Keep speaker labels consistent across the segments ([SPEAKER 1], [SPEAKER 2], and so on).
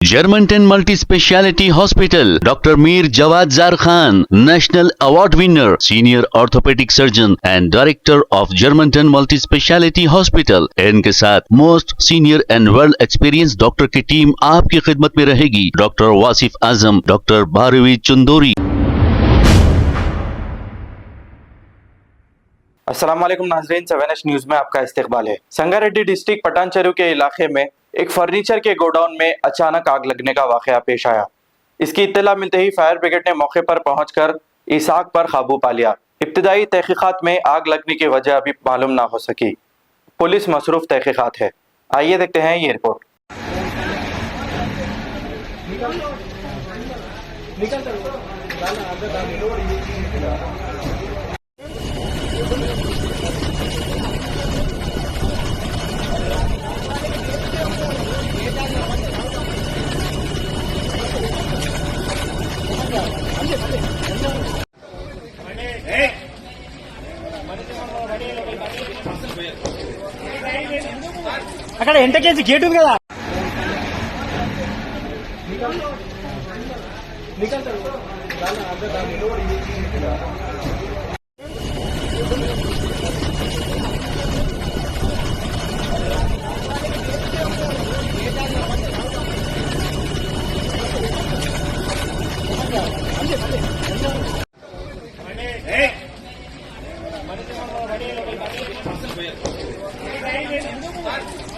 [SPEAKER 1] Germantown Multi Speciality Hospital, Dr. Mir Jawad Zar Khan, National Award winner, Senior Orthopedic Surgeon and Director of Germantown Multi Speciality Hospital। इनके साथ most senior and world experience doctor की team आपकी खिदमत में रहेगी। Doctor Wasif Azam, doctor Bharvi Chandori.
[SPEAKER 2] अस्सलाम वालेकुम नाज़रीन, 7H न्यूज़ में आपका इस्तकबाल है। संगारेड्डी डिस्ट्रिक्ट पटानचेरू के इलाके में एक फर्नीचर के गोडाउन में अचानक आग लगने का वाकया पेश आया। इसकी इत्तला मिलते ही फायर ब्रिगेड ने मौके पर पहुंचकर इस आग पर काबू पा लिया। इब्तिदाई तहकीकात में आग लगने की वजह अभी मालूम ना हो सकी। पुलिस मसरूफ तहकीकात है। आइए देखते हैं ये रिपोर्ट।
[SPEAKER 3] అక్కడ ఎంటకేసి గేట్ ఉంది కదా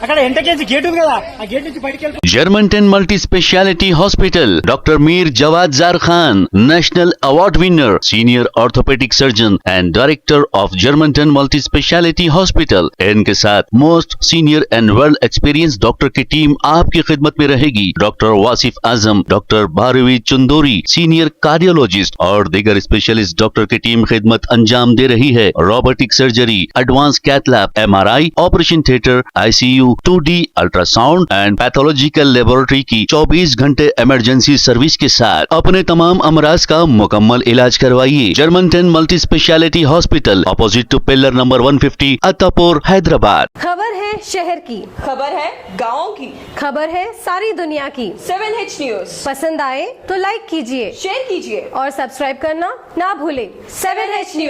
[SPEAKER 3] అక్కడ ఎంటకేసి గేట్ ఉంది కదా ఆ గేట్ నుంచి బయటికి వెళ్తూ
[SPEAKER 1] Germantown Multi Speciality Hospital, Dr. Mir Jawad Zar Khan, National Award winner, Senior Orthopedic Surgeon and Director of Germantown Multi Speciality Hospital। इनके साथ most senior and world experience doctor की टीम आपकी खिदमत में रहेगी। Doctor Wasif Azam, doctor Bharvi Chandori, senior cardiologist और दीगर specialist doctor की टीम खिदमत अंजाम दे रही है। Robotic surgery, advance cath lab, MRI, operation theatre, ICU, 2D ultrasound and pathological laboratory की 24 घंटे इमरजेंसी सर्विस के साथ अपने तमाम अमराज का मुकम्मल इलाज करवाइए। Germanten multi speciality hospital, opposite to pillar number 150, Attapur, Hyderabad.
[SPEAKER 4] खबर है शहर की,
[SPEAKER 5] खबर है गाँव की,
[SPEAKER 4] खबर है सारी दुनिया की।
[SPEAKER 5] 7H न्यूज़
[SPEAKER 4] पसंद आए तो लाइक कीजिए,
[SPEAKER 5] शेयर कीजिए
[SPEAKER 4] और सब्सक्राइब करना ना भूले।
[SPEAKER 5] 7H news.